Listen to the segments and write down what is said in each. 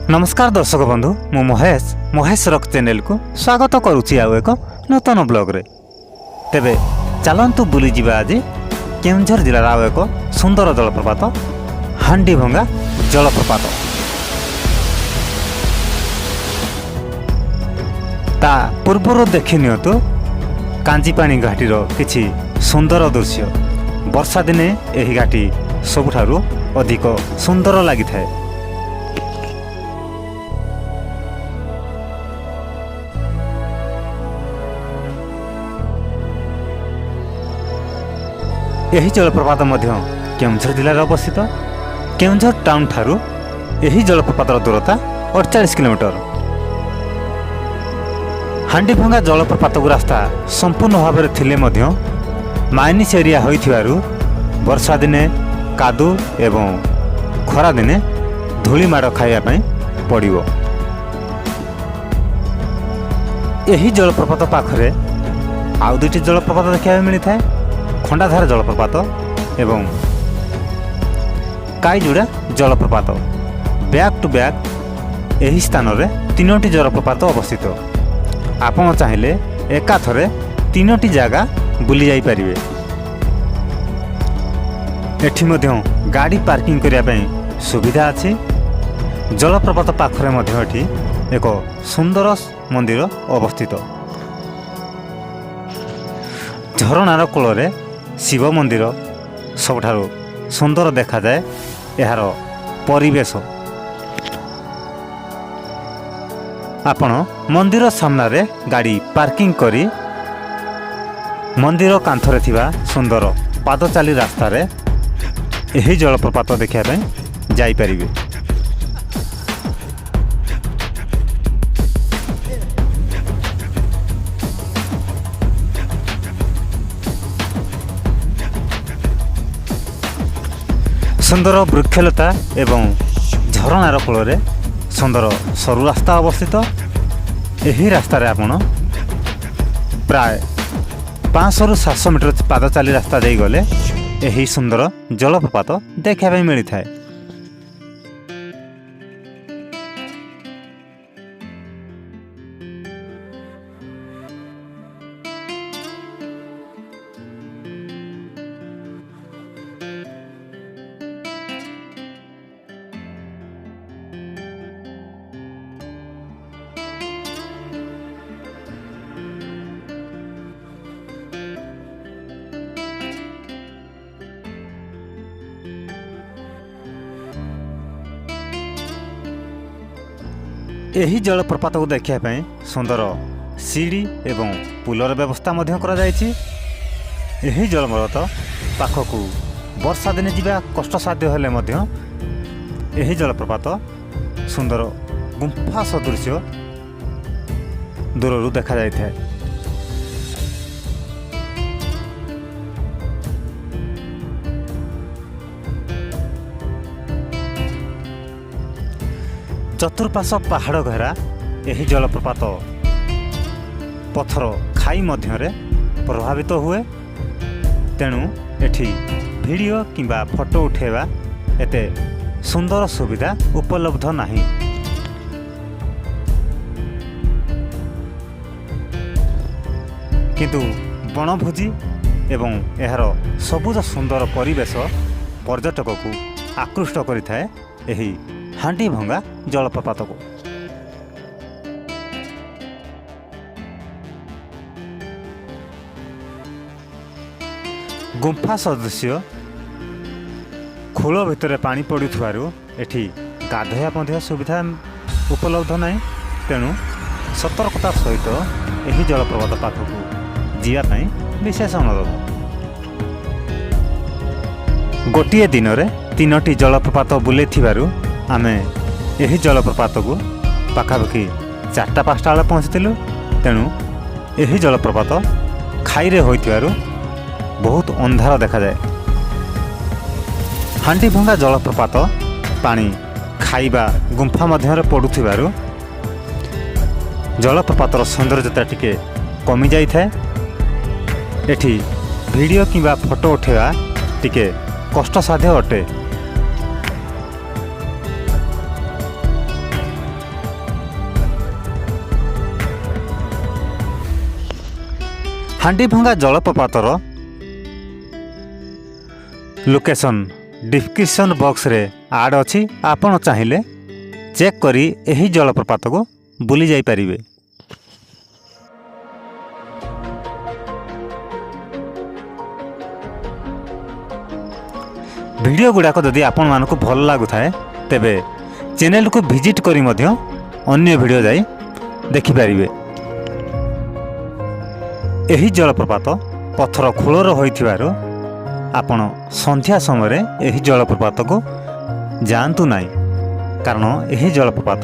नमस्कार दर्शक बंधु मु महेश रक चैनल को स्वागत करुच्ची आउ एक नूतन ब्लॉग रे। तेबे चलतु बुली जिबा आज केन्दुझर जिलार आउ एक सुंदर जलप्रपात हांडीभंगा जलप्रपात। ता पूर्वर देखि नियतु कांजीपानी घाटीर किछि सुंदर दृश्य। वर्षा दिने एही घाटी सबुठारु अधिक सुंदर लागिथाए। यही जलप्रपात मध्य केन्दुझर जिलार अवस्थित। केन्दुझर टाउन ठारू यही जलप्रपातर दूरता 48 किलोमीटर। हांडीभंगा जलप्रपात को रास्ता संपूर्ण भाव में थिले मध्य माइनिस एरिया होइथिबारु वर्षा दिने कादू एवं खरा दिने धूली माड़ खाइबा पई पड़िबो। यही जलप्रपात पाखरे आउ दुईटी जलप्रपात देखा मिलता है, खंडाधार जलप्रपात एवं कईजुड़ा जलप्रपात। बैक टू बैक यही स्थान में तीनोटी जलप्रपात अवस्थित। आपण चाहिए एकाथरे तीनोटी जगह बुली जाई परिबे। एठी मध्य गाड़ी पार्किंग करने सुविधा अच्छी। जलप्रपात पाखरे मध्य एठी एक सुंदर मंदिर अवस्थित। झरणार कूल शिव मंदिर सबठारु सुंदर देखा जाए। यार परिवेश आपण मंदिर सामने गाड़ी पार्किंग करी मंदिर कांथरे थिबा सुंदर पादचाली रास्ता रे यही जलप्रपात देखा जाई परिबे। सुंदर वृक्षलता एवं झरणार कूल सुंदर सरु रास्ता अवस्थित। यही रास्ता रे आपण प्राय 500 ରୁ 700 मीटर पादचाली रास्ता दे गले यही सुंदर जलप्रपात देखा मिलता है। यही जलप्रपात को देखा सुंदर सीढ़ी एवं पुलर व्यवस्था यही जलप्रपात पाखकू वर्षा दिने जीवा कष्टसाध्य हेले यही जलप्रपात सुंदर गुंफा सदृश दूर देखा जाए। चतुर्पाश पहाड़ घेरा यही जलप्रपात पत्थर खाई मध्य प्रभावित हुए। तेणु एठी वीडियो किंबा फोटो उठेवा एते सुंदर सुविधा उपलब्ध नहीं। किंतु वनभोजी एवं यार सबुज सुंदर परिवेश पर्यटक को आकृष्ट करिथाए एही हांडीभंगा जलप्रपात को। गुंफा सदृश खोल भितर पानी पड़ुथिबारु एठी गाधोया सुविधा उपलब्ध नहीं। तेणु सतर्कता सहित यही जलप्रपात पाखकू जीवाई विशेष अनुरोध। गोटे दिन में 3टी जलप्रपात बुले थिबारु आमे यही जलप्रपात को पाखापाखि 4-5टा बेले पहुँचलु। तेणु यही जलप्रपात खाईरे होइथिबारु बहुत अंधार देखा जाए। हांडीभंगा जलप्रपात पानी खाइबा गुंफा मध्य पड़ुथिबारु जलप्रपातर सौंदर्यता टिके कमी जाई थाए। एठी वीडियो किंबा फोटो उठेवा टिके कष्टसाध्य अटे। ହାଣ୍ଡିଭଙ୍ଗା ଜଳପ୍ରପାତର ଲୋକେସନ୍ ଡିସ୍କ୍ରିପ୍ସନ୍ ବକ୍ସରେ ଆଡ଼୍ ଅଛି। ଆପଣ ଚାହିଁଲେ ଚେକ୍ କରି ଏହି ଜଳପ୍ରପାତକୁ ବୁଲି ଯାଇପାରିବେ। ଭିଡ଼ିଓ ଗୁଡ଼ାକ ଯଦି ଆପଣମାନଙ୍କୁ ଭଲ ଲାଗୁଥାଏ ତେବେ ଚ୍ୟାନେଲକୁ ଭିଜିଟ୍ କରି ମଧ୍ୟ ଅନ୍ୟ ଭିଡ଼ିଓ ଯାଇ ଦେଖିପାରିବେ। ଏହି ଜଳପ୍ରପାତ ପଥର ଖୋଳର ହୋଇଥିବାରୁ ଆପଣ ସନ୍ଧ୍ୟା ସମୟରେ ଏହି ଜଳପ୍ରପାତକୁ ଯାଆନ୍ତୁ ନାହିଁ, କାରଣ ଏହି ଜଳପ୍ରପାତ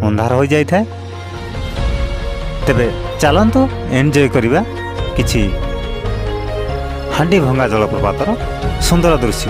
ଅନ୍ଧାର ହୋଇଯାଇଥାଏ। ତେବେ ଚାଲନ୍ତୁ ଏନ୍ଜୟ କରିବା କିଛି ହାଣ୍ଡିଭଙ୍ଗା ଜଳପ୍ରପାତର ସୁନ୍ଦର ଦୃଶ୍ୟ।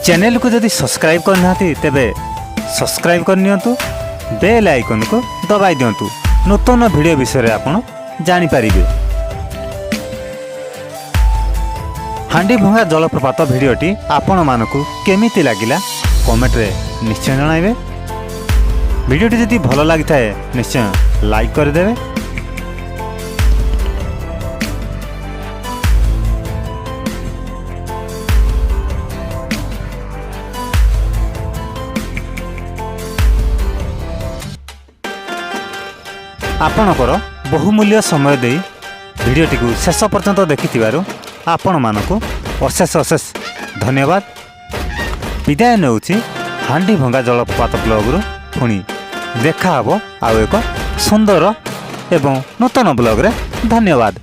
चैनल को जदि सब्सक्राइब करना तेबे सब्सक्राइब करनियंतु, बेल आइकन को दबाई दियंतु। नूतन वीडियो विषय रे आपण जानि परिबे। हांडीभंगा जलप्रपात वीडियोटी आपण मानकु केमिति लागिला कमेंट रे निश्चय जणाइबे। वीडियोटी जदि भल लागि थाए निश्चय लाइक कर देबे। आपणकर बहुमूल्य समय दे वीडियोटी को शेष पर्यंत देखिथिबारु आपण मानकु अशेष अशेष धन्यवाद। विदाय नेउछि हांडीभंगा जलप्रपात ब्लॉग रु। पुणी देखा हबो आउ एक सुंदर एवं नूतन ब्लॉग रे। धन्यवाद।